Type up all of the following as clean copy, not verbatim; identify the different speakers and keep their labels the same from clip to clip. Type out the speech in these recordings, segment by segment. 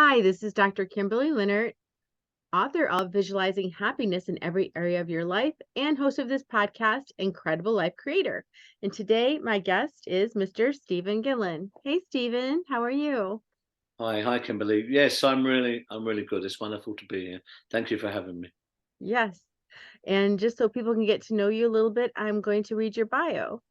Speaker 1: Hi, this is Dr. Kimberley Linert, author of Visualizing Happiness in Every Area of Your Life and host of this podcast, Incredible Life Creator. And today, my guest is Mr. Stephen Gillen. Hey, Stephen, how are you?
Speaker 2: Hi, Kimberly. Yes, I'm really good. It's wonderful to be here. Thank you for having me.
Speaker 1: Yes. And just so people can get to know you a little bit, I'm going to read your bio.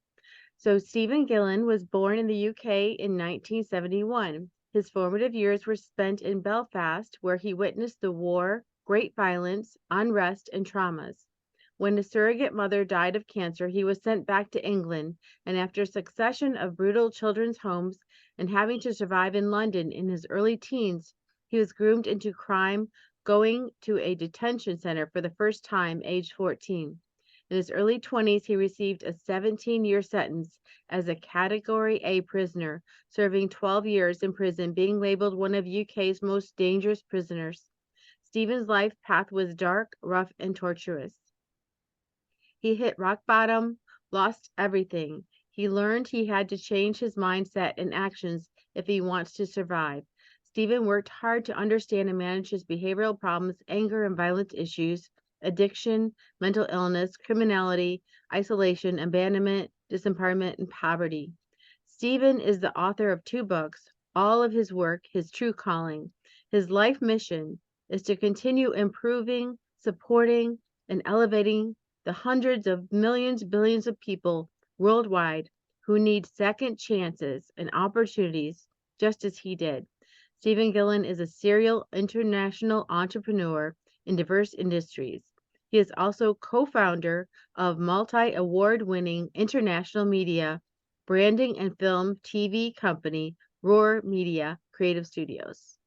Speaker 1: So, Stephen Gillen was born in the UK in 1971. His formative years were spent in Belfast, where he witnessed the war, great violence, unrest, and traumas. When a surrogate mother died of cancer, he was sent back to England, and after a succession of brutal children's homes and having to survive in London in his early teens, he was groomed into crime, going to a detention center for the first time, aged 14. In his early 20s, he received a 17-year sentence as a Category A prisoner, serving 12 years in prison, being labeled one of UK's most dangerous prisoners. Stephen's life path was dark, rough, and torturous. He hit rock bottom, lost everything. He learned he had to change his mindset and actions if he wants to survive. Stephen worked hard to understand and manage his behavioral problems, anger and violence issues, addiction, mental illness, criminality, isolation, abandonment, disempowerment, and poverty. Stephen is the author of 2 books. All of his work, his true calling, his life mission is to continue improving, supporting, and elevating the hundreds of millions, billions of people worldwide who need second chances and opportunities just as he did. Stephen Gillen is a serial international entrepreneur in diverse industries. He is also co-founder of multi-award-winning international media, branding and film TV company Roar Media Creative Studios.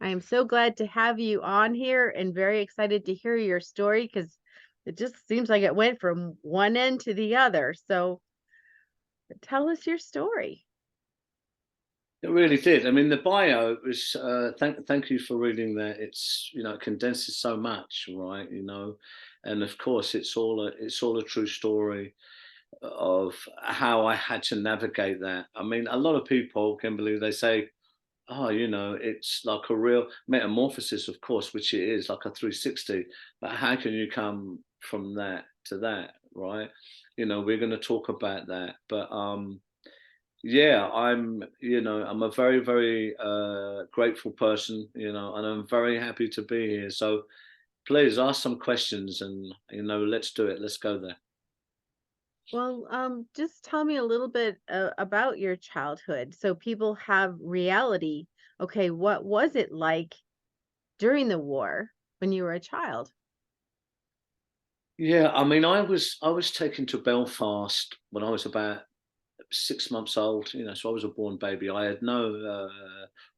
Speaker 1: I am so glad to have you on here and very excited to hear your story because it just seems like it went from one end to the other. So tell us your story.
Speaker 2: It really did. I mean, the bio was. Thank you for reading that. It condenses so much, right? And of course, it's all a true story of how I had to navigate that. I mean, a lot of people, Kimberly, they say, "Oh, it's like a real metamorphosis, of course, which it is, like a 360. But how can you come from that to that, right? We're going to talk about that, but yeah, I'm a very, very grateful person, and I'm very happy to be here. So please ask some questions, and let's do it. Let's go there.
Speaker 1: Well, just tell me a little bit about your childhood so people have reality. Okay, what was it like during the war when you were a child?
Speaker 2: Yeah, I mean, I was taken to Belfast when I was about 6 months old. So I was a born baby. I had no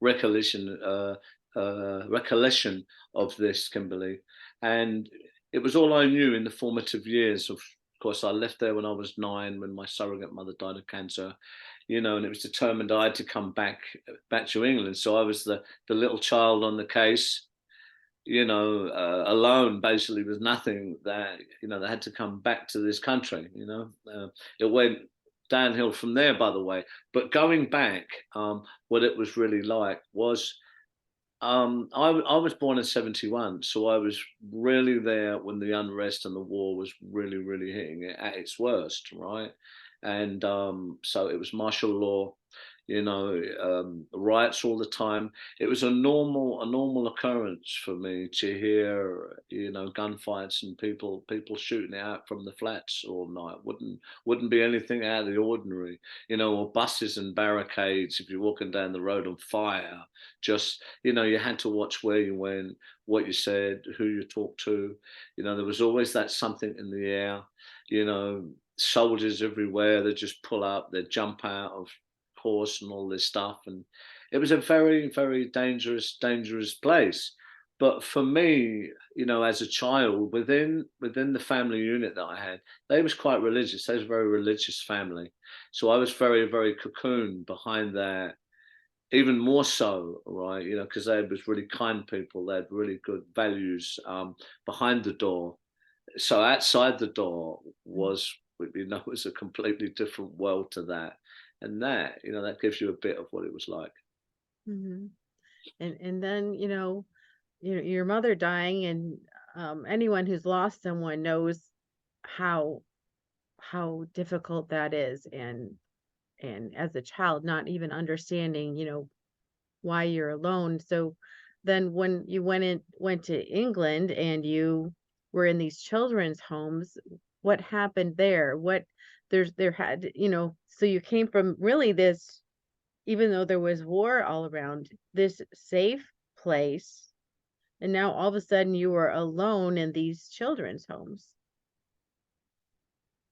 Speaker 2: recollection recollection of this, Kimberly, and it was all I knew in the formative years. Of course, I left there when I was 9, when my surrogate mother died of cancer. And it was determined I had to come back to England. So I was the little child on the case, alone, basically, with nothing, that had to come back to this country. It went downhill from there, by the way. But going back, what it was really like was, I was born in 71, so I was really there when the unrest and the war was really, really hitting it at its worst, right? And so it was martial law, riots all the time. It was a normal occurrence for me to hear, gunfights and people shooting it out from the flats all night. Wouldn't be anything out of the ordinary, or buses and barricades if you're walking down the road on fire. Just, you had to watch where you went, what you said, who you talked to. There was always that something in the air, soldiers everywhere. They just pull up, they jump out of course and all this stuff. And it was a very, very dangerous place. But for me, as a child, within the family unit that I had, they was quite religious. They was a very religious family. So I was very, very cocooned behind that, even more so, right? Because they was really kind people. They had really good values behind the door. So outside the door was a completely different world to that. And that gives you a bit of what it was like.
Speaker 1: Mm-hmm. And then, your mother dying, and anyone who's lost someone knows how difficult that is, and as a child not even understanding, why you're alone. So then when you went to England and you were in these children's homes, what happened there? There had, so you came from really this, even though there was war all around, this safe place, and now all of a sudden you were alone in these children's homes.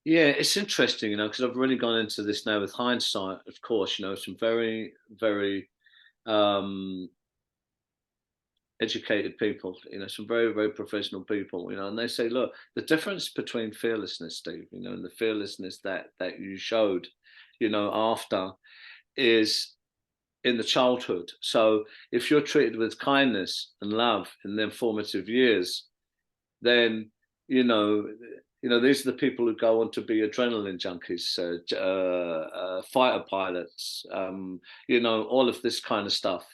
Speaker 2: Yeah, it's interesting, because I've really gone into this now with hindsight. Of course, some very, very um, educated people, some very, very professional people, and they say, look, the difference between fearlessness, Steve, and the fearlessness that you showed, after is in the childhood. So if you're treated with kindness and love in their formative years, then you know these are the people who go on to be adrenaline junkies, fighter pilots, all of this kind of stuff,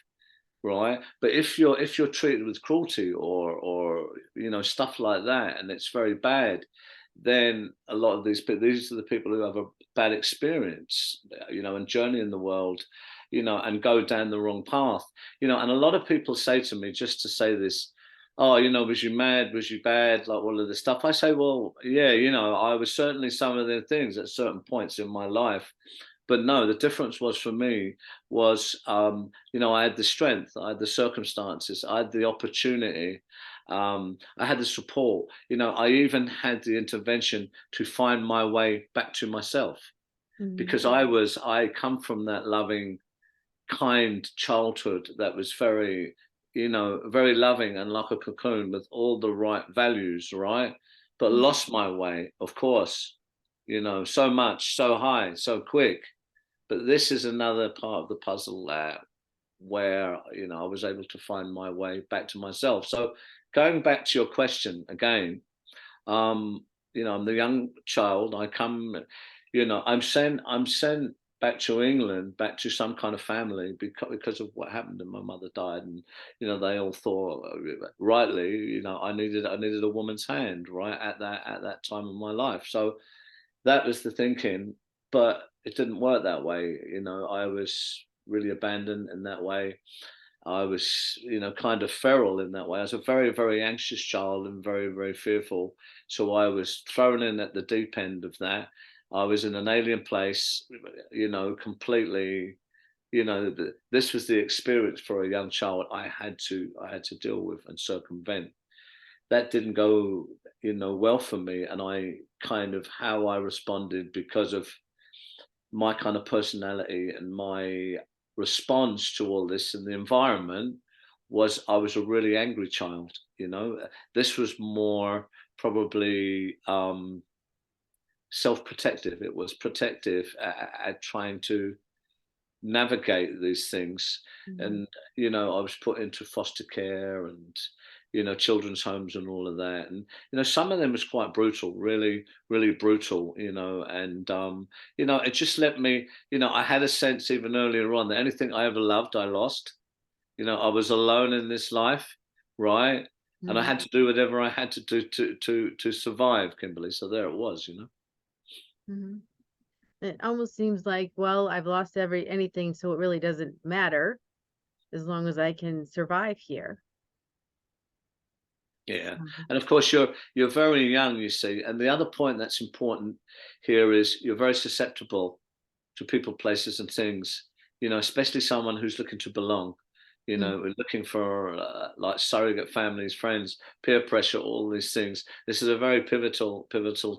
Speaker 2: right? But if you're treated with cruelty or stuff like that, and it's very bad, then a lot of these are the people who have a bad experience, and journey in the world, and go down the wrong path, and a lot of people say to me, just to say this, oh, was you mad, was you bad, like all of this stuff. I say, well, yeah, I was certainly some of the things at certain points in my life, but no, the difference was for me was, I had the strength, I had the circumstances, I had the opportunity, I had the support. I even had the intervention to find my way back to myself,
Speaker 1: Mhm.
Speaker 2: because I come from that loving, kind childhood that was very, very loving and like a cocoon with all the right values, right? But
Speaker 1: Mhm.
Speaker 2: lost my way, of course, so much, so high, so quick. But this is another part of the puzzle where I was able to find my way back to myself. So going back to your question again, um, I'm the young child. I come, I'm sent back to England, back to some kind of family, because of what happened, and my mother died, and they all thought, rightly, I needed a woman's hand, right, at that time of my life. So that was the thinking, but it didn't work that way. I was really abandoned in that way. I was, kind of feral in that way. I was a very, very anxious child and very, very fearful. So I was thrown in at the deep end of that. I was in an alien place, completely. This was the experience for a young child I had to deal with and circumvent. That didn't go, well for me, and I kind of how I responded, because of my kind of personality and my response to all this and the environment, was I was a really angry child. This was more probably self-protective. It was protective at trying to navigate these things.
Speaker 1: Mhm.
Speaker 2: And I was put into foster care and children's homes and all of that, and some of them was quite brutal, really, really brutal, and it just let me, I had a sense even earlier on that anything I ever loved I lost. I was alone in this life, right? And I
Speaker 1: Mhm.
Speaker 2: had to do whatever I had to do to survive, Kimberly. So there it was.
Speaker 1: Mhm. It almost seems like, well, I've lost anything, so it really doesn't matter as long as I can survive here.
Speaker 2: Yeah,
Speaker 1: Mhm.
Speaker 2: and of course you're very young, you see. And the other point that's important here is you're very susceptible to people, places, and things. Especially someone who's looking to belong.
Speaker 1: Mm.
Speaker 2: Looking for like surrogate families, friends, peer pressure, all these things. This is a very pivotal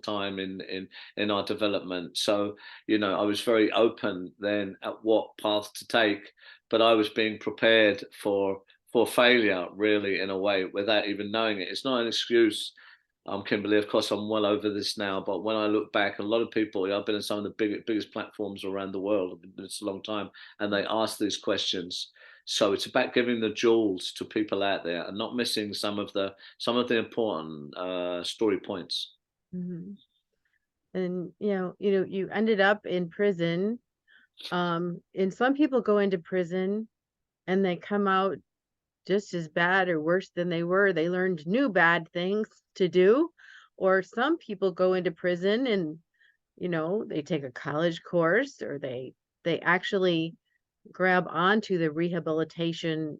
Speaker 2: time in our development. So I was very open then at what path to take, but I was being prepared for failure, really, in a way, without even knowing it. It's not an excuse, Kimberly. Of course, I'm well over this now, but when I look back, a lot of people, I've been in some of the biggest platforms around the world. I've been doing this a long time, and they ask these questions. So it's about giving the jewels to people out there and not missing some of the important story points.
Speaker 1: Mhm. And you ended up in prison. And some people go into prison and they come out just as bad or worse than they were. They learned new bad things to do. Or some people go into prison and, they take a college course, or they actually grab onto the rehabilitation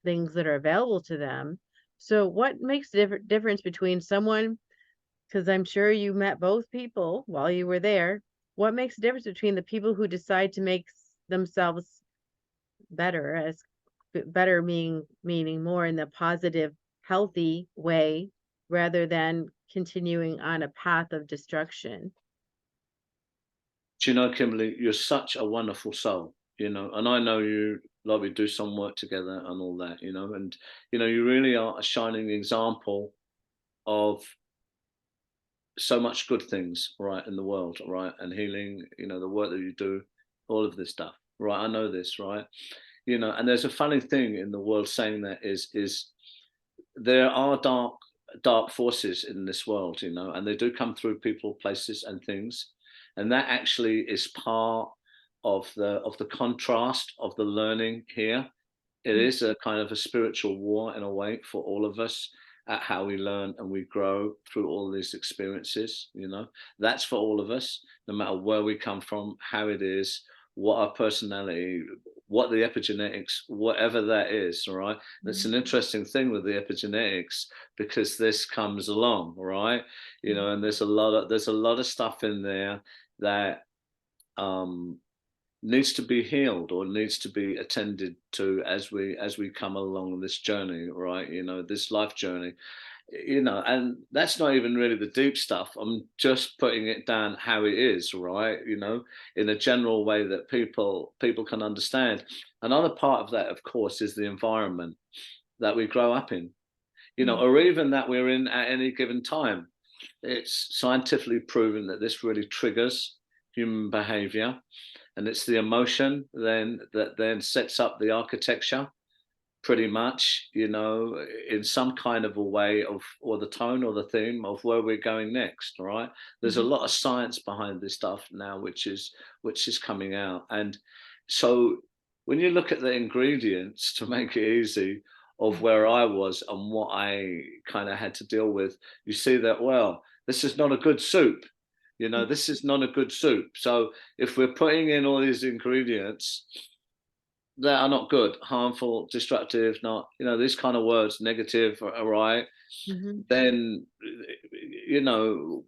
Speaker 1: things that are available to them. So what makes the difference between someone, because I'm sure you met both people while you were there, what makes the difference between the people who decide to make themselves better, as better meaning more in the positive, healthy way, rather than continuing on a path of destruction?
Speaker 2: Do you know, Kimberly, you're such a wonderful soul, and I know you, like we do some work together and all that, and you really are a shining example of so much good things, right, in the world, right, and healing, the work that you do, all of this stuff, right. I know this, right, and there's a funny thing in the world saying that is there are dark forces in this world, and they do come through people, places, and things, and that actually is part of the contrast of the learning here. It
Speaker 1: Mm,
Speaker 2: is a kind of a spiritual war in a way for all of us at how we learn and we grow through all these experiences. That's for all of us, no matter where we come from, how it is, what our personality, what the epigenetics, whatever that is, right? That's
Speaker 1: mm,
Speaker 2: an interesting thing with the epigenetics, because this comes along, right?
Speaker 1: mm,
Speaker 2: And there's a lot of stuff in there that um needs to be healed or needs to be attended to as we come along this journey, right? This life journey, and that's not even really the deep stuff. I'm just putting it down how it is, right? In a general way that people can understand. Another part of that, of course, is the environment that we grow up in,
Speaker 1: mm,
Speaker 2: or even that we're in at any given time. It's scientifically proven that this really triggers human behavior, and it's the emotion then that then sets up the architecture, pretty much, in some kind of a way of, or the tone or the theme of where we're going next, right? There's a
Speaker 1: mhm,
Speaker 2: lot of science behind this stuff now, which is coming out. And so when you look at the ingredients, to make it easy, of
Speaker 1: mm,
Speaker 2: where I was and what I kind of had to deal with, you see that, well, this is not a good soup.
Speaker 1: mm,
Speaker 2: This is not a good soup. So if we're putting in all these ingredients that are not good, harmful, destructive, not, these kind of words, negative, are right,
Speaker 1: mhm,
Speaker 2: then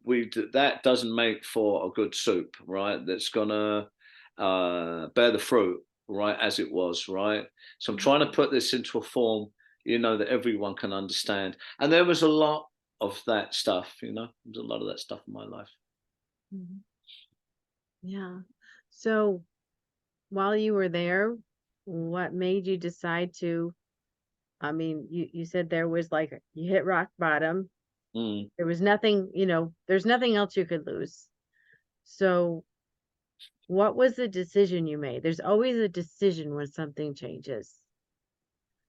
Speaker 2: we that doesn't make for a good soup, right? That's gonna bear the fruit, right, as it was, right. So I'm
Speaker 1: mm,
Speaker 2: trying to put this into a form, that everyone can understand. And there was a lot of that stuff, there's a lot of that stuff in my life.
Speaker 1: mhm. Yeah. So while you were there, what made you decide to, I mean, you said there was like you hit rock bottom.
Speaker 2: Mm.
Speaker 1: There was nothing, there's nothing else you could lose. So what was the decision you made? There's always a decision when something changes.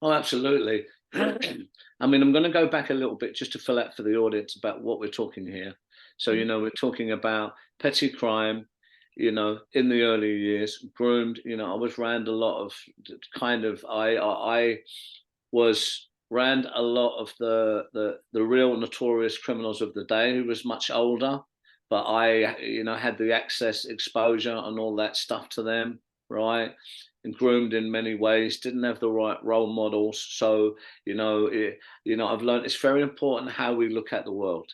Speaker 2: Oh, absolutely. I mean, I'm going to go back a little bit just to fill out for the audience about what we're talking here. So,
Speaker 1: Mm,
Speaker 2: we're talking about petty crime, in the early years, groomed. I was around a lot of kind of, I was around a lot of the real notorious criminals of the day who was much older, but I, had the access, exposure, and all that stuff to them, right? And groomed in many ways, didn't have the right role models. So, I've learned it's very important how we look at the world.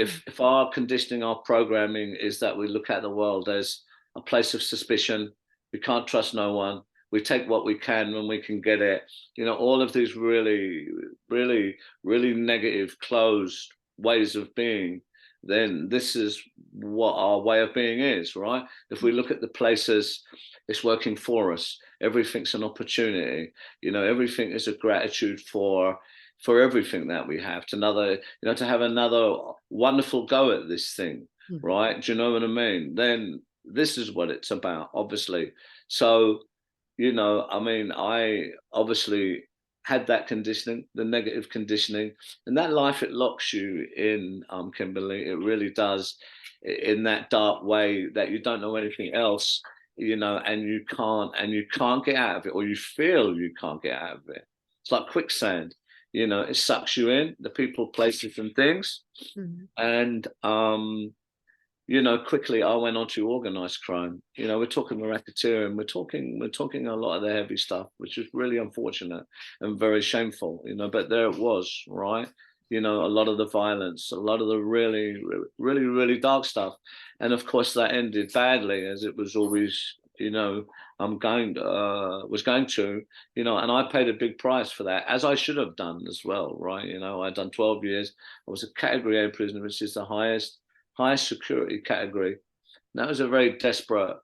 Speaker 1: mm,
Speaker 2: If our conditioning, our programming is that we look at the world as a place of suspicion, we can't trust no one, we take what we can when we can get it, all of these really, really, really negative, closed ways of being, then this is what our way of being is, right? If we look at the places, it's working for us. Everything's an opportunity. Everything is a gratitude for everything that we have, to have another wonderful go at this thing,
Speaker 1: mm,
Speaker 2: right? Do you know what I mean? Then this is what it's about, obviously. So, I mean, I obviously had that conditioning, the negative conditioning, and that life, it locks you in, Kimberly. It really does, in that dark way that you don't know anything else, and you can't get out of it, or you feel you can't get out of it. It's like quicksand. You know, it sucks you in, the people, places, and things.
Speaker 1: Mhm.
Speaker 2: And you know, quickly I went on to organized crime. You know, we're talking racketeering, we're talking a lot of the heavy stuff, which is really unfortunate and very shameful, you know, but there it was, right? You know, a lot of the violence, a lot of the really dark stuff. And of course that ended badly, as it was always, you know, was going to, you know, and I paid a big price for that, as I should have done as well, right? You know, I'd done 12 years. I was a category A prisoner, which is the highest security category. And that was a very desperate,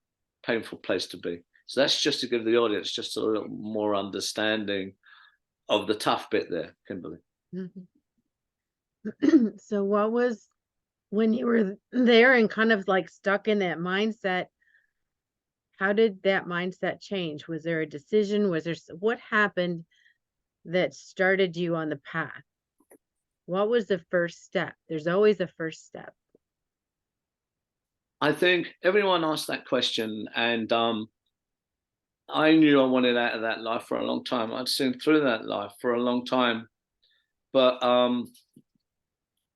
Speaker 2: painful place to be. So that's just to give the audience just a little more understanding of the tough bit there, Kimberly.
Speaker 1: Mhm. So what was, when you were there and kind of like stuck in that mindset, how did that mindset change? Was there a decision? Was there what happened that started you on the path? What was the first step? There's always a first step.
Speaker 2: I think everyone asked that question, and I knew I wanted out of that life for a long time. I'd seen through that life for a long time, but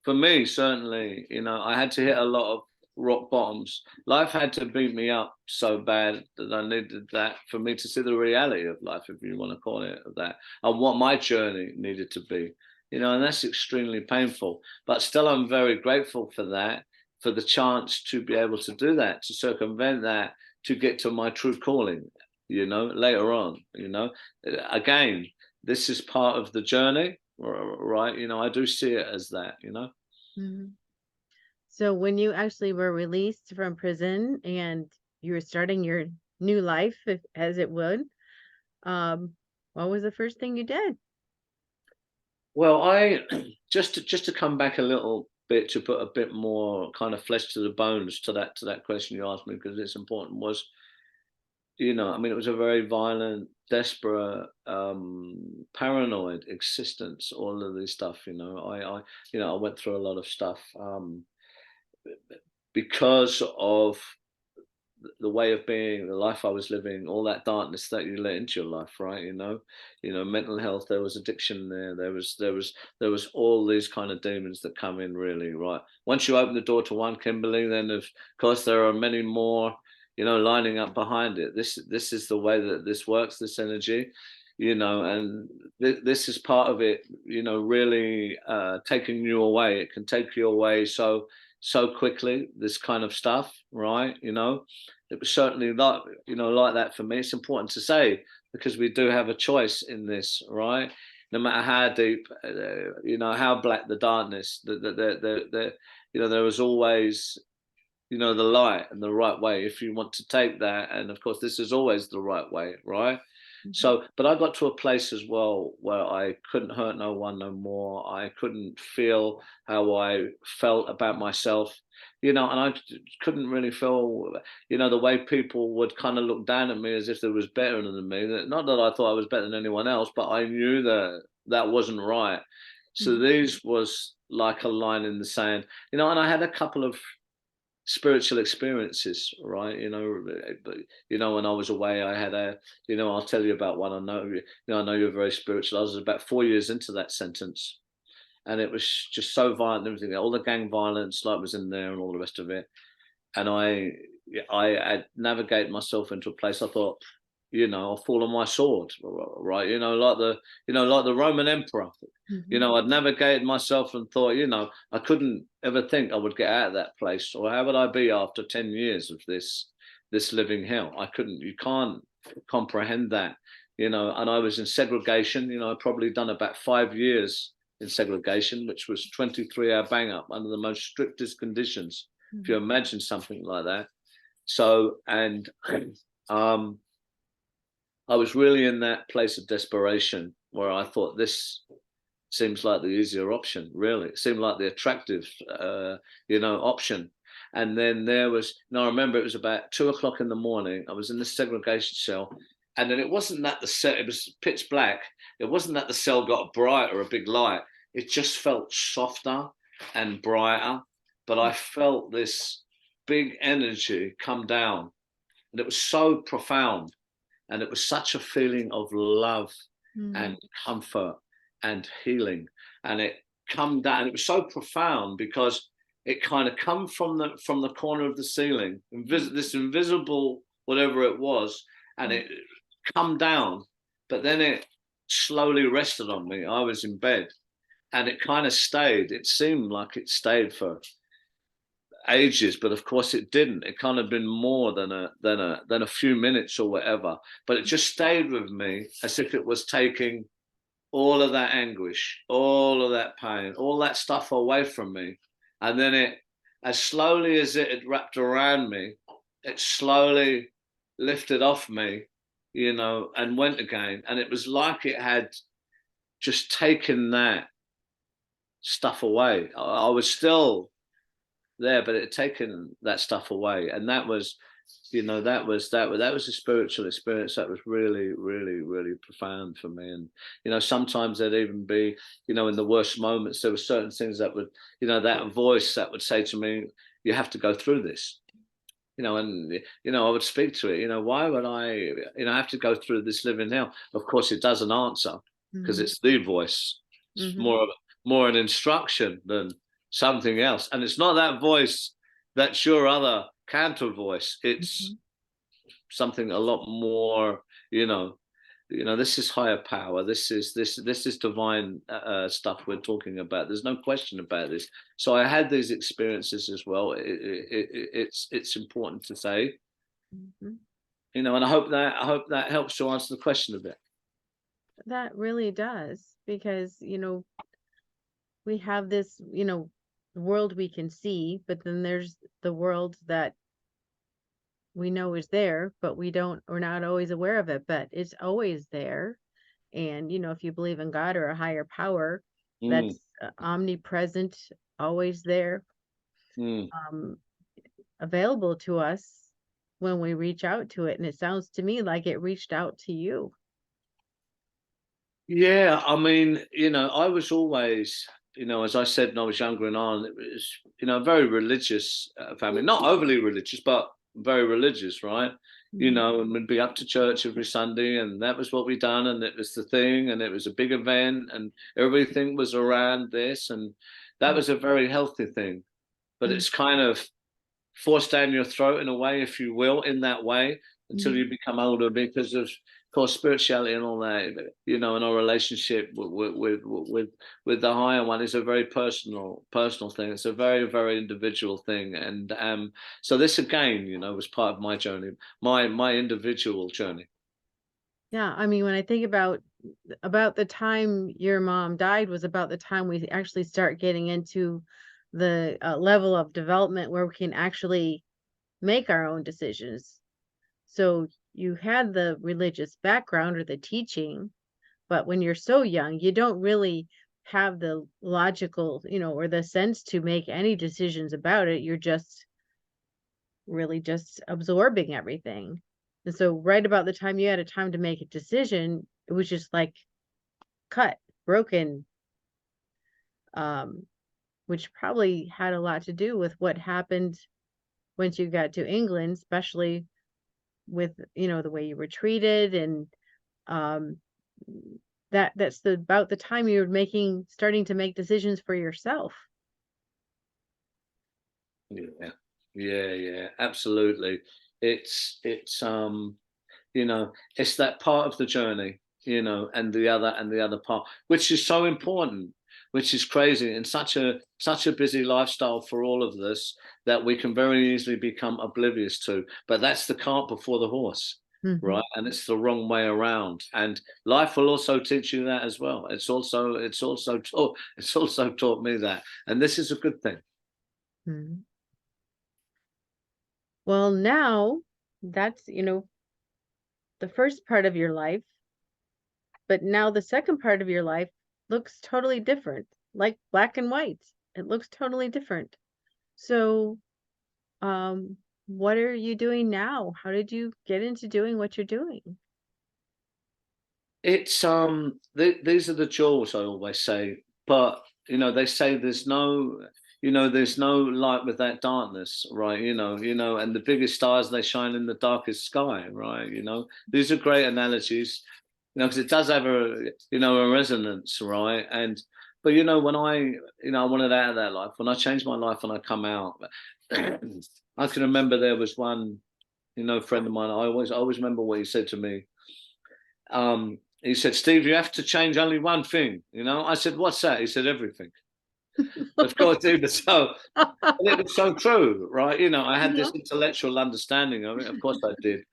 Speaker 2: for me, certainly, you know, I had to hit a lot of rock bottoms. Life had to beat me up so bad that I needed that for me to see the reality of life, if you want to call it that, and what my journey needed to be. You know, and that's extremely painful. But still, I'm very grateful for that, for the chance to be able to do that, to circumvent that, to get to my true calling, you know, later on, you know. Again, this is part of the journey, right? You know, I do see it as that, you know.
Speaker 1: Mhm. So when you actually were released from prison and you were starting your new life, as it would, um, what was the first thing you did?
Speaker 2: Well, I just to come back a little bit, to put a bit more kind of flesh to the bones to that question you asked me, because it's important, was, you know, I mean, it was a very violent, desperate, paranoid existence, all of this stuff, you know. You know, I went through a lot of stuff, because of the way of being, the life I was living, all that darkness that you let into your life, right? You know, mental health. There was addiction there. There was all these kind of demons that come in, really, right? Once you open the door to one, Kimberly, then of course there are many more, you know, lining up behind it. This is the way that this works. This energy, you know, and this is part of it. You know, really taking you away. It can take you away so quickly. This kind of stuff, right? You know, it was certainly like, you know, like that for me. It's important to say, because we do have a choice in this, right? No matter how deep, you know, how black the darkness, you know, there was always, you know, the light and the right way, if you want to take that. And of course, this is always the right way, right?
Speaker 1: Mhm.
Speaker 2: So, but I got to a place as well where I couldn't hurt no one no more. I couldn't feel how I felt about myself, you know, and I couldn't really feel, you know, the way people would kind of look down at me as if they was better than me. Not that I thought I was better than anyone else, but I knew that that wasn't right. So
Speaker 1: Mhm.
Speaker 2: these was like a line in the sand, you know, and I had a couple of spiritual experiences, right? You know, but you know, when I was away, I had a, you know, I'll tell you about one. I know, you know, I know you're very spiritual. I was about 4 years into that sentence, and it was just so violent and everything. All the gang violence, like, was in there, and all the rest of it. And I had navigated myself into a place. I thought, you know, I'll fall on my sword, right? You know, like the Roman emperor. You
Speaker 1: Mhm.
Speaker 2: know, I'd navigated myself and thought, you know, I couldn't ever think I would get out of that place, or how would I be after 10 years of this living hell? I couldn't. You can't comprehend that, you know. And I was in segregation. You know, I'd probably done about 5 years in segregation, which was 23-hour bang up under the most strictest conditions, if you
Speaker 1: Mhm.
Speaker 2: imagine something like that. So, and um, I was really in that place of desperation where I thought, this seems like the easier option. Really, it seemed like the attractive, you know, option. And then there was, no, I remember it was about 2 o'clock in the morning. I was in the segregation cell, and then it wasn't that the cell, it was pitch black. It wasn't that the cell got bright or a big light. It just felt softer and brighter. But I felt this big energy come down, and it was so profound, and it was such a feeling of love
Speaker 1: Mm.
Speaker 2: and comfort and healing. And it come down. It was so profound because it kind of come from the corner of the ceiling, this invisible whatever it was, and it come down. But then it slowly rested on me. I was in bed, and it kind of stayed. It seemed like it stayed for ages, but of course it didn't. It kind of been more than a few minutes or whatever. But it just stayed with me as if it was taking all of that anguish, all of that pain, all that stuff away from me. And then it, as slowly as it had wrapped around me, it slowly lifted off me, and went again. And it was like it had just taken that stuff away. I was still there, but it had taken that stuff away. And that was, that was a spiritual experience that was really, really, really profound for me. And sometimes there'd even be, in the worst moments, there were certain things that would, that voice that would say to me, you have to go through this. And I would speak to it. Why would I have to go through this living now? Of course it doesn't answer, because
Speaker 1: Mhm.
Speaker 2: it's the voice. It's
Speaker 1: Mhm.
Speaker 2: more an instruction than something else. And it's not that voice that's your other counter voice. It's
Speaker 1: Mhm.
Speaker 2: something a lot more, this is higher power. This is divine stuff we're talking about. There's no question about this. So I had these experiences as well. It's important to say,
Speaker 1: Mhm.
Speaker 2: and I hope that helps to answer the question a bit.
Speaker 1: That really does, because, we have this, world we can see, but then there's the world that we know is there, but we're not always aware of it, but it's always there. And, if you believe in God or a higher power
Speaker 2: Mm,
Speaker 1: that's omnipresent, always there,
Speaker 2: mm.
Speaker 1: um, available to us when we reach out to it. And it sounds to me like it reached out to you.
Speaker 2: Yeah, I mean, I was always, as I said when I was younger in Ireland, it was, a very religious family, not overly religious, but very religious, right?
Speaker 1: Mhm.
Speaker 2: And we'd be up to church every Sunday, and that was what we done, and it was the thing, and it was a big event, and everything was around this, and that was a very healthy thing. But
Speaker 1: Mhm.
Speaker 2: it's kind of forced down your throat in a way, if you will, in that way until
Speaker 1: Mhm.
Speaker 2: you become older, because of course spirituality and all that. And our relationship with the higher one is a very personal thing. It's a very, very individual thing. And so this again, was part of my journey, my individual journey.
Speaker 1: Yeah, I mean, when I think about the time your mom died was about the time we actually start getting into the level of development where we can actually make our own decisions. So you had the religious background or the teaching, but when you're so young, you don't really have the logical, or the sense to make any decisions about it. You're just really just absorbing everything. And so right about the time you had a time to make a decision, it was just like cut, broken, um, which probably had a lot to do with what happened once you got to England, especially with, the way you were treated. And um about the time you were starting to make decisions for yourself.
Speaker 2: Yeah, yeah, absolutely. It's it's that part of the journey, and the other part, which is so important, which is crazy, and such a busy lifestyle for all of us that we can very easily become oblivious to. But that's the cart before the horse,
Speaker 1: Hmm.
Speaker 2: right? And it's the wrong way around. And life will also teach you that as well. It's also taught me that, and this is a good thing.
Speaker 1: Hmm. Well, now that's, the first part of your life, but now the second part of your life looks totally different, like black and white. It looks totally different. So, um, what are you doing now? How did you get into doing what you're doing?
Speaker 2: These are the jewels, I always say, but they say there's no light without darkness, right? And the biggest stars, they shine in the darkest sky, right? These are great analogies. because it does have a resonance, right? But when I wanted out of that life, when I changed my life and I come out, I can remember there was one, friend of mine. I always remember what he said to me. He said, "Steve, you have to change only one thing." I said, "What's that?" He said, "Everything." Of course, dude. So and it was so true, right? I had this intellectual understanding of it. Of course, I did.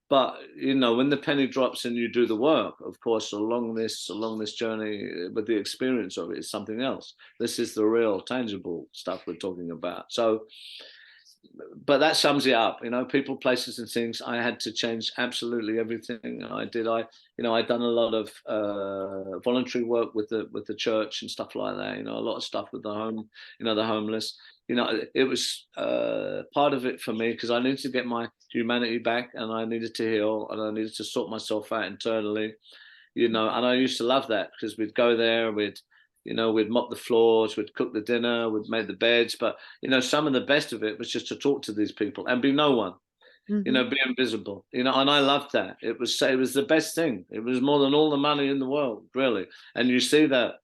Speaker 2: But when the penny drops and you do the work, of course, along this journey with the experience of it is something else. This is the real, tangible stuff we're talking about. So, but that sums it up. People, places, and things. I had to change absolutely everything. I did. I'd done a lot of voluntary work with the church and stuff like that. A lot of stuff with the homeless. It was part of it for me because I needed to get my humanity back, and I needed to heal, and I needed to sort myself out internally. And I used to love that because we'd go there, we'd mop the floors, we'd cook the dinner, we'd make the beds. But some of the best of it was just to talk to these people and be no one, be invisible. And I loved that. It was the best thing. It was more than all the money in the world, really. And you see that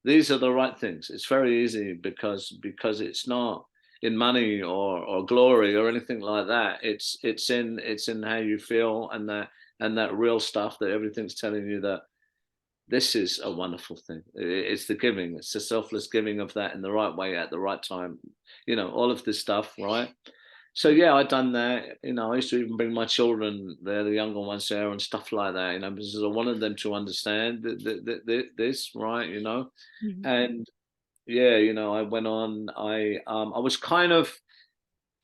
Speaker 2: these are the right things. It's very easy because it's not in money or glory or anything like that. It's in how you feel, and that real stuff that everything's telling you that this is a wonderful thing. It's the giving. It's the selfless giving of that in the right way at the right time. All of this stuff, right? So yeah, I'd done that. I used to even bring my children there, the younger ones there, and stuff like that. Because I wanted them to understand this, right? And yeah, I went on. I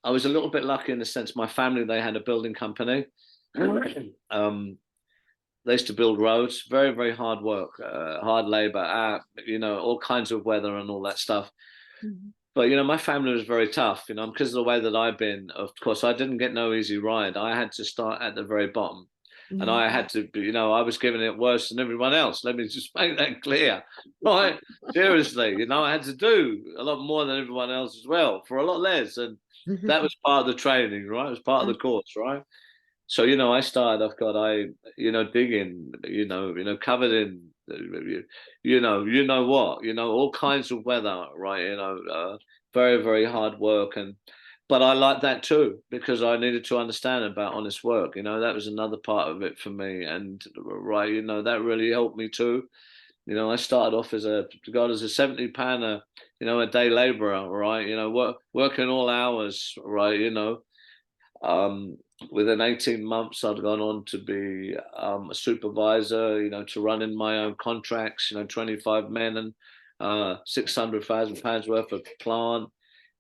Speaker 2: was a little bit lucky in the sense my family, they had a building company. um, they used to build roads, very, very hard work, hard labor, all kinds of weather and all that stuff. But my family was very tough, because of the way that I've been. Of course, I didn't get no easy ride. I had to start at the very bottom, and I had to be, I was giving it worse than everyone else. Let me just make that clear, right? Seriously, I had to do a lot more than everyone else as well for a lot less, and that was part of the training, right? It was part of the course, right? So I started off, God, digging, covered in, what, all kinds of weather, right? Very, very hard work, but I like that too because I needed to understand about honest work. That was another part of it for me, and right, that really helped me too. I started off as a 70 pounder, a day labourer, right? Working all hours, right? Within 18 months, I'd gone on to be a supervisor, to run in my own contracts, 25 men and £600,000 worth of plant.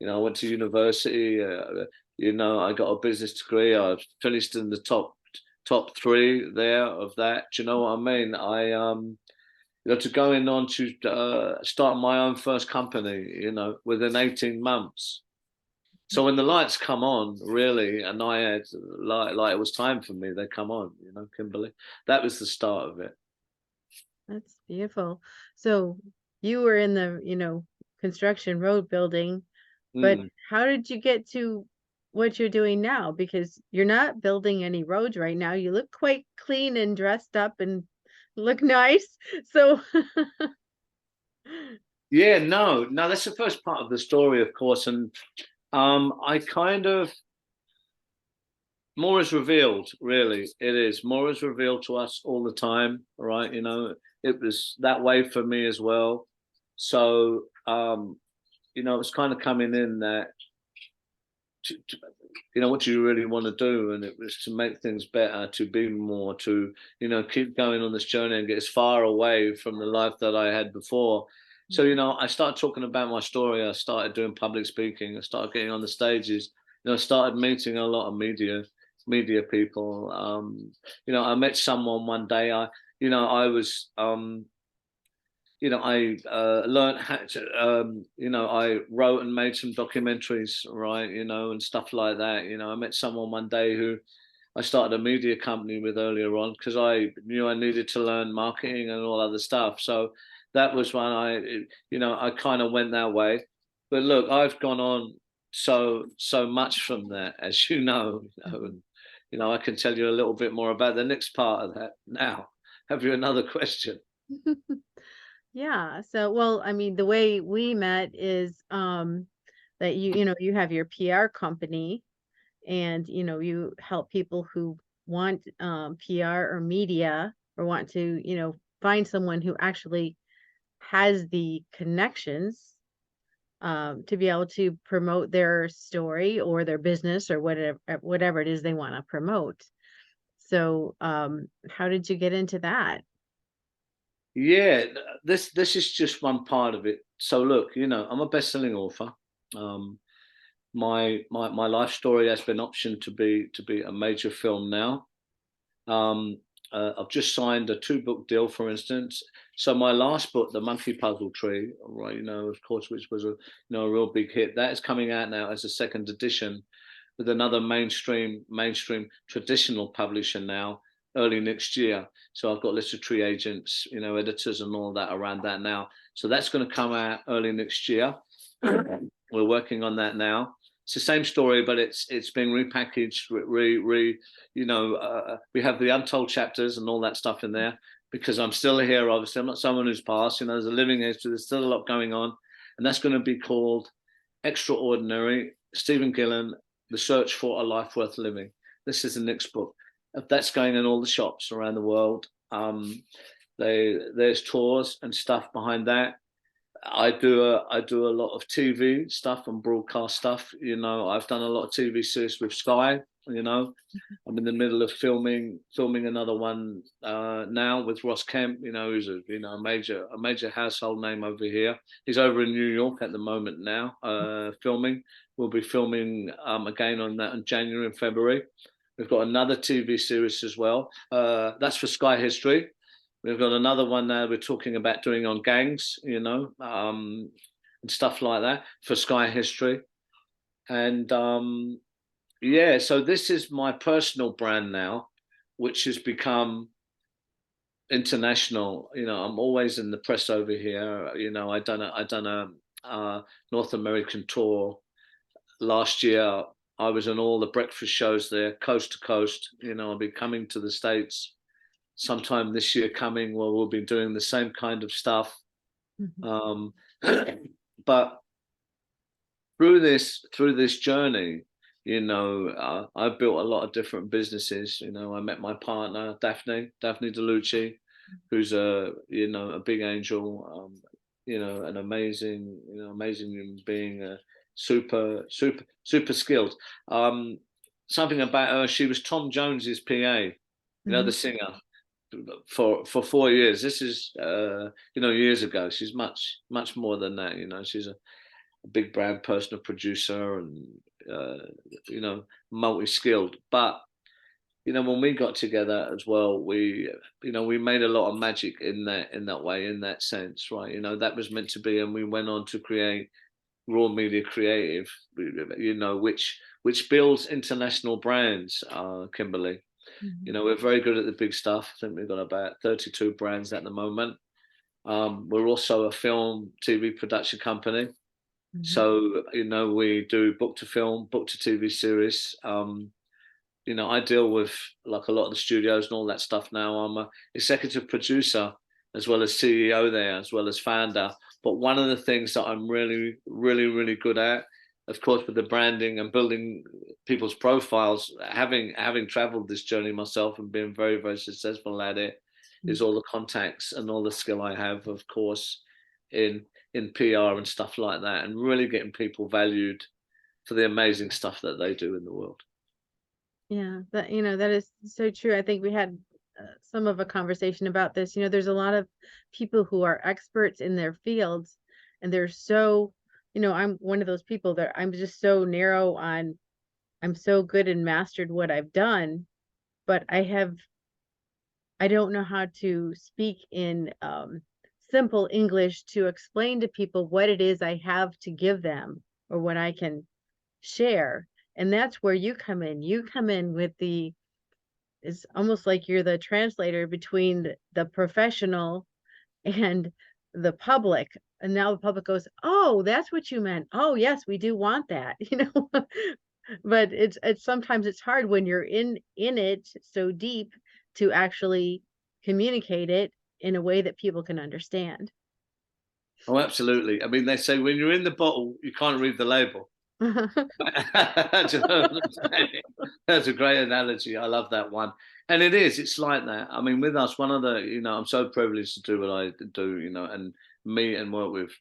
Speaker 2: I went to university, I got a business degree. I finished in the top three there of that. Do you know what I mean? To going on to start my own first company, within 18 months. So when the lights come on, really, and I had like it was time for me, they come on, Kimberley. That was the start of it.
Speaker 1: That's beautiful. So you were in the, construction road building, but how did you get to what you're doing now? Because you're not building any roads right now. You look quite clean and dressed up and look nice. So
Speaker 2: Yeah, no, that's the first part of the story, of course, and I kind of more is revealed, really. It is more is revealed to us all the time, right? It was that way for me as well. So it's kind of coming in that what do you really want to do, and it was to make things better, to be more, to keep going on this journey and get as far away from the life that I had before. So I started talking about my story. I started doing public speaking. I started getting on the stages. I started meeting a lot of media people. I met someone one day. I was I learned how to, I wrote and made some documentaries, right, and stuff like that. I met someone one day who I started a media company with earlier on because I knew I needed to learn marketing and all other stuff. So that was when I kind of went that way. But look, I've gone on so much from that, as you know, and I can tell you a little bit more about the next part of that now. have you another question?
Speaker 1: Yeah. So, well, I mean, the way we met is that you have your PR company, and you help people who want PR or media, or want to find someone who actually has the connections to be able to promote their story or their business or whatever it is they want to promote. So, how did you get into that?
Speaker 2: Yeah, this is just one part of it. So look, I'm a best-selling author. Um, my life story has been optioned to be a major film now. Um, I've just signed a two-book deal, for instance. So my last book, The Monkey Puzzle Tree, right, of course, which was a real big hit, that is coming out now as a second edition with another mainstream traditional publisher now early next year. So I've got literary agents, editors and all that around that now. So that's going to come out early next year. We're working on that now. It's the same story, but it's being repackaged. We have the untold chapters and all that stuff in there because I'm still here. Obviously, I'm not someone who's passed. There's a living history. There's still a lot going on, and that's going to be called Extraordinary. Stephen Gillen, The Search for a Life Worth Living. This is the next book. That's going in all the shops around the world. There's tours and stuff behind that. I do a lot of TV stuff and broadcast stuff. I've done a lot of TV series with Sky. I'm in the middle of filming another one now with Ross Kemp. Who's a major household name over here. He's over in New York at the moment now, filming. We'll be filming again on that in January and February. We've got another TV series as well. That's for Sky History. We've got another one now we're talking about doing on gangs, and stuff like that for Sky History. And yeah, so this is my personal brand now, which has become international. I'm always in the press over here. I done a North American tour last year. I was on all the breakfast shows there, coast to coast. I'll be coming to the States sometime this year coming where we'll be doing the same kind of stuff.
Speaker 1: Mhm.
Speaker 2: Um, but through this journey, I've built a lot of different businesses. I met my partner, Daphne DeLucci, who's a big angel, an amazing human being, super skilled. Something about her, she was Tom Jones's PA,
Speaker 1: Mhm.
Speaker 2: the singer for 4 years. This is years ago. She's much more than that. She's a big brand personal producer and multi-skilled. But when we got together as well, we made a lot of magic in that way, in that sense, right? That was meant to be, and we went on to create Raw Media Creative, which builds international brands, Kimberly.
Speaker 1: Mhm.
Speaker 2: We're very good at the big stuff. I think we've got about 32 brands at the moment. We're also a film TV production company.
Speaker 1: Mhm.
Speaker 2: So, we do book to film, book to TV series. I deal with like a lot of the studios and all that stuff now. I'm a executive producer as well as CEO there, as well as founder. But one of the things that I'm really, really, really good at, of course, with the branding and building people's profiles, having traveled this journey myself and been very, very successful at it, is all the contacts and all the skill I have, of course, in PR and stuff like that, and really getting people valued for the amazing stuff that they do in the world.
Speaker 1: Yeah, that is so true. I think we had some of a conversation about this. There's a lot of people who are experts in their fields, and they're so, I'm one of those people that I'm just so narrow on. I'm so good and mastered what I've done, but I don't know how to speak in simple English to explain to people what it is I have to give them or what I can share. And that's where you come in. You come in with it's almost like you're the translator between the professional and the public. And now the public goes, "Oh, that's what you meant. Oh, yes, we do want that." But it's sometimes it's hard when you're in it so deep to actually communicate it in a way that people can understand.
Speaker 2: Oh, absolutely. I mean, they say when you're in the bottle, you can't read the label. Do you know what I'm saying? That's a great analogy. I love that one. And it is, it's like that. I mean, with us, one of the, I'm so privileged to do what I do, and meet and work with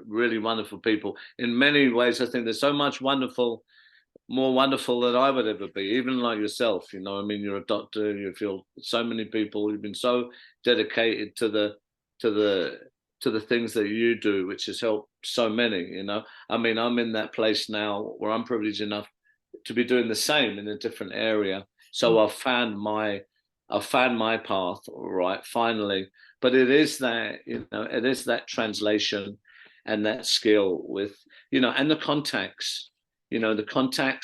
Speaker 2: really wonderful people. In many ways, I think there's so much more wonderful than I would ever be, even like yourself. I mean, you're a doctor, you feel so many people, you've been so dedicated to the to the things that you do, which has helped so many. I mean, I'm in that place now where I'm privileged enough to be doing the same in a different area. So I've found my path, right, finally. But it is that translation and that skill with, and the contacts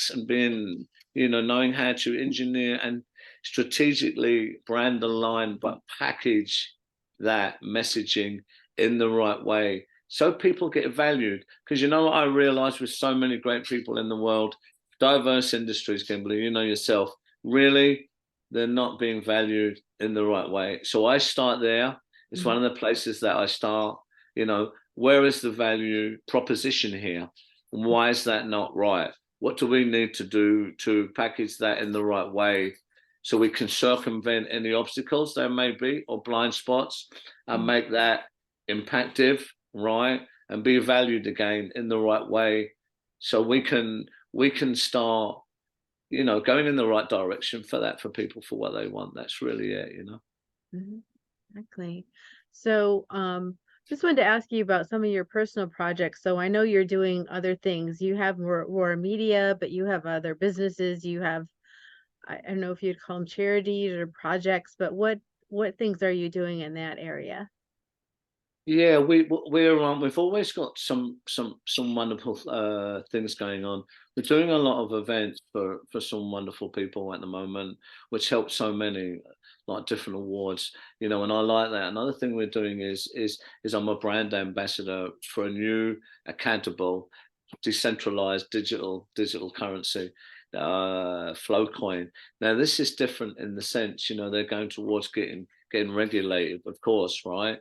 Speaker 2: and being, knowing how to engineer and strategically brand the line, but package that messaging in the right way so people get valued. Because what I realize with so many great people in the world, diverse industries, Kimberly, yourself, really, they're not being valued in the right way. So I start there. It's one of the places that I start. Where is the value proposition here? Why is that not right? What do we need to do to package that in the right way so we can circumvent any obstacles there may be or blind spots and make that impactive, right? And be valued again in the right way so we can start, going in the right direction for people for what they want. That's really it.
Speaker 1: Mhm. Exactly. So, just wanted to ask you about some of your personal projects. So I know you're doing other things. You have more media, but you have other businesses. You have, I don't know if you'd call them charities or projects, but what things are you doing in that area?
Speaker 2: Yeah, we've always got some wonderful things going on. We're doing a lot of events for some wonderful people at the moment, which helps so many, like different awards, and I like that. Another thing we're doing is I'm a brand ambassador for a new accountable, decentralized digital currency, Flowcoin. Now this is different in the sense, they're going towards getting regulated, of course, right?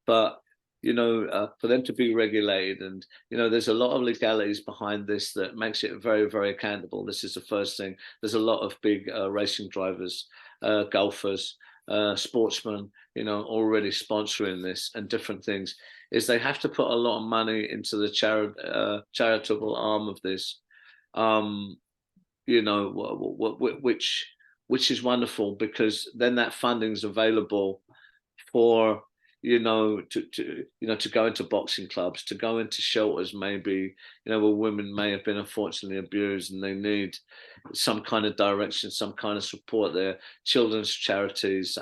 Speaker 2: But for them to be regulated, and there's a lot of legalities behind this that makes it very, very accountable. This is the first thing. There's a lot of big racing drivers, golfers, sportsmen, already sponsoring this and different things. Is they have to put a lot of money into the charitable arm of this, um, which is wonderful because then that funding is available for to go into boxing clubs, to go into shelters, maybe where women may have been unfortunately abused and they need some kind of direction, some kind of support there. Children's charities,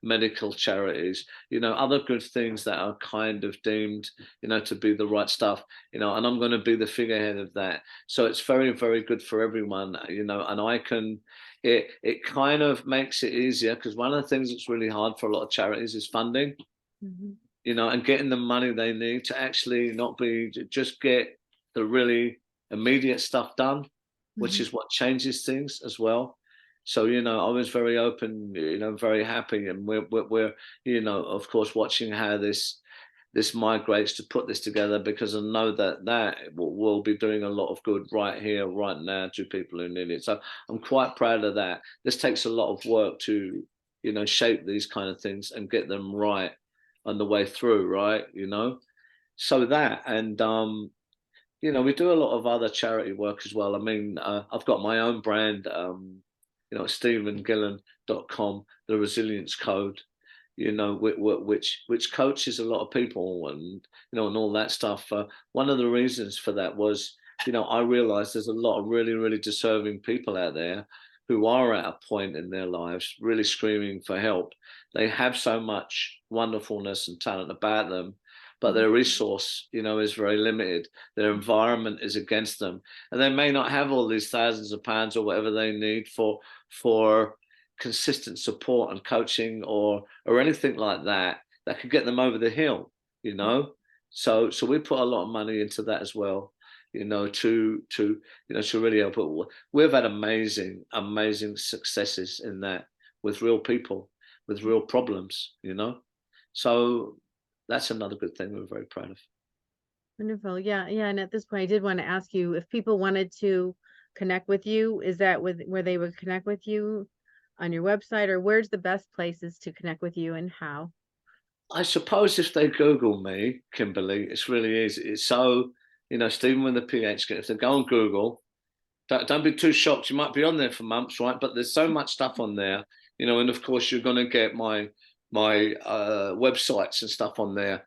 Speaker 2: medical charities, other good things that are kind of deemed to be the right stuff. And I'm going to be the figurehead of that. So it's very, very good for everyone. And I can. It kind of makes it easier because one of the things that's really hard for a lot of charities is funding,
Speaker 1: Mhm.
Speaker 2: and getting the money they need to actually not be just get the really immediate stuff done, which
Speaker 1: Mhm.
Speaker 2: is what changes things as well. So I was very open, very happy, and we're of course watching how this migrates to put this together because I know that will be doing a lot of good right here, right now to people who need it. So I'm quite proud of that. This takes a lot of work to, shape these kind of things and get them right on the way through, right? So that and we do a lot of other charity work as well. I mean, I've got my own brand, stevengillen.com, the resilience code, which coaches a lot of people and all that stuff. One of the reasons for that was, I realized there's a lot of really, really deserving people out there who are at a point in their lives really screaming for help. They have so much wonderfulness and talent about them, but
Speaker 1: Mhm.
Speaker 2: their resource, is very limited. Their environment is against them, and they may not have all these thousands of pounds or whatever they need for consistent support and coaching or anything like that could get them over the hill. So we put a lot of money into that as well, to really help it. We've had amazing successes in that with real people. with real problems, you know. So that's another good thing we're very proud of.
Speaker 1: Wonderful. Yeah, yeah. And at this point, I did want to ask you if people wanted to connect with you, is that with where they would connect with you on your website, or where's the best places to connect with you and how?
Speaker 2: I suppose if they Google me, Kimberly, it's really easy. It's so, Stephen with the PH. If they go on Google, don't be too shocked. You might be on there for months, right? But there's so much stuff on there, and of course you're going to get my websites and stuff on there.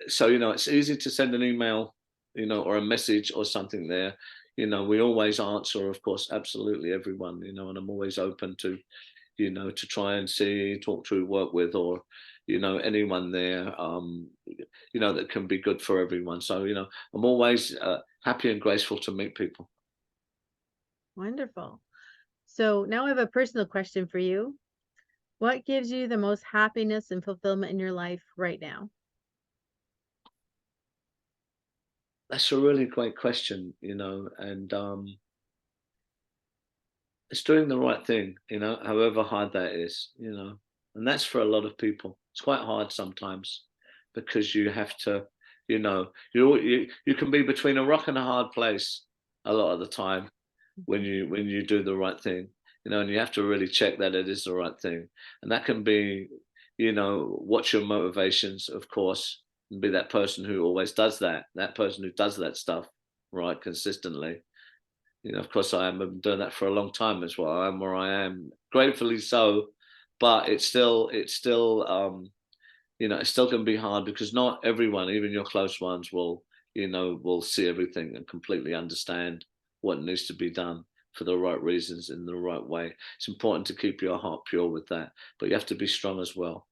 Speaker 2: So it's easy to send an email, or a message or something there. We always answer, of course, absolutely everyone. And I'm always open to, to try and talk to, work with, or anyone there, that can be good for everyone. So I'm always happy and graceful to meet people.
Speaker 1: Wonderful. So now I have a personal question for you. What gives you the most happiness and fulfillment in your life right now?
Speaker 2: That's a really great question, and it's doing the right thing, however hard that is, and that's for a lot of people. It's quite hard sometimes because you have to, you can be between a rock and a hard place a lot of the time when you do the right thing, and you have to really check that it is the right thing, and that can be, what's your motivations, of course, and be that person who always does that person who does that stuff right consistently. Of course, I've been doing that for a long time. As well. I am where I am, gratefully so. But it's still going to be hard because not everyone, even your close ones, will see everything and completely understand what needs to be done for the right reasons in the right way. It's important to keep your heart pure with that, but you have to be strong as well.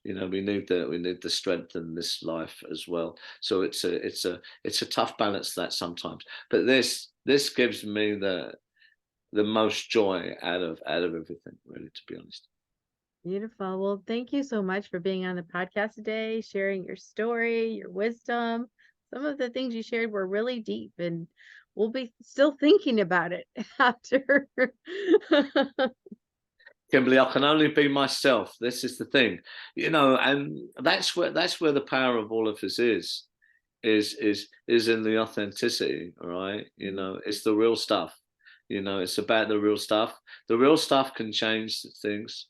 Speaker 2: We need the strength in this life as well. So it's a tough balance that sometimes. But this gives me the most joy out of everything, really, to be honest.
Speaker 1: Beautiful. Well, thank you so much for being on the podcast today, sharing your story, your wisdom. Some of the things you shared were really deep, and we'll be still thinking about it after.
Speaker 2: Kimberly, I can only be myself. This is the thing, and that's where the power of all of this is in the authenticity, right? It's the real stuff. It's about the real stuff. The real stuff can change things,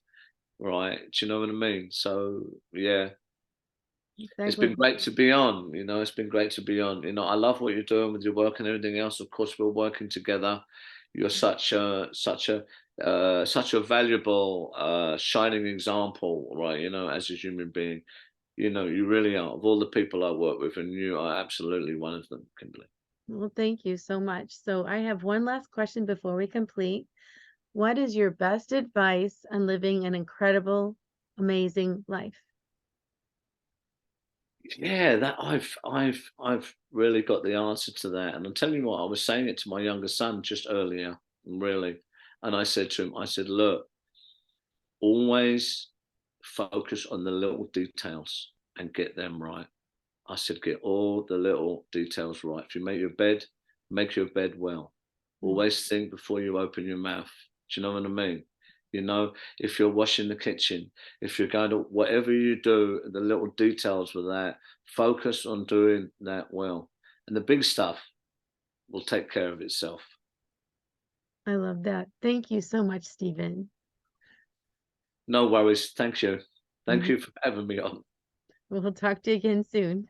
Speaker 2: right? Do you know what I mean? So yeah, it's been
Speaker 1: Exactly.
Speaker 2: great to be on. It's been great to be on. I love what you're doing with your work and everything else. Of course, we're working together. You're such a valuable, shining example, right? As a human being, you really are. Of all the people I work with, and you are absolutely one of them, Kimberly.
Speaker 1: Well, thank you so much. So I have one last question before we complete. What is your best advice on living an incredible, amazing life?
Speaker 2: Yeah, that I've really got the answer to that. And I'm telling you what, I was saying it to my younger son just earlier, really. And I said to him, I said, look, always focus on the little details and get them right. I said, get all the little details right. If you make your bed well.
Speaker 1: Mm.
Speaker 2: Always think before you open your mouth. Do you know what I mean? If you're washing the kitchen, if you're going to, whatever you do, the little details with that, focus on doing that well. And the big stuff will take care of itself.
Speaker 1: I love that. Thank you so much, Stephen.
Speaker 2: No worries. Thank you. Thank
Speaker 1: Mhm.
Speaker 2: you for having me on.
Speaker 1: We'll talk to you again soon.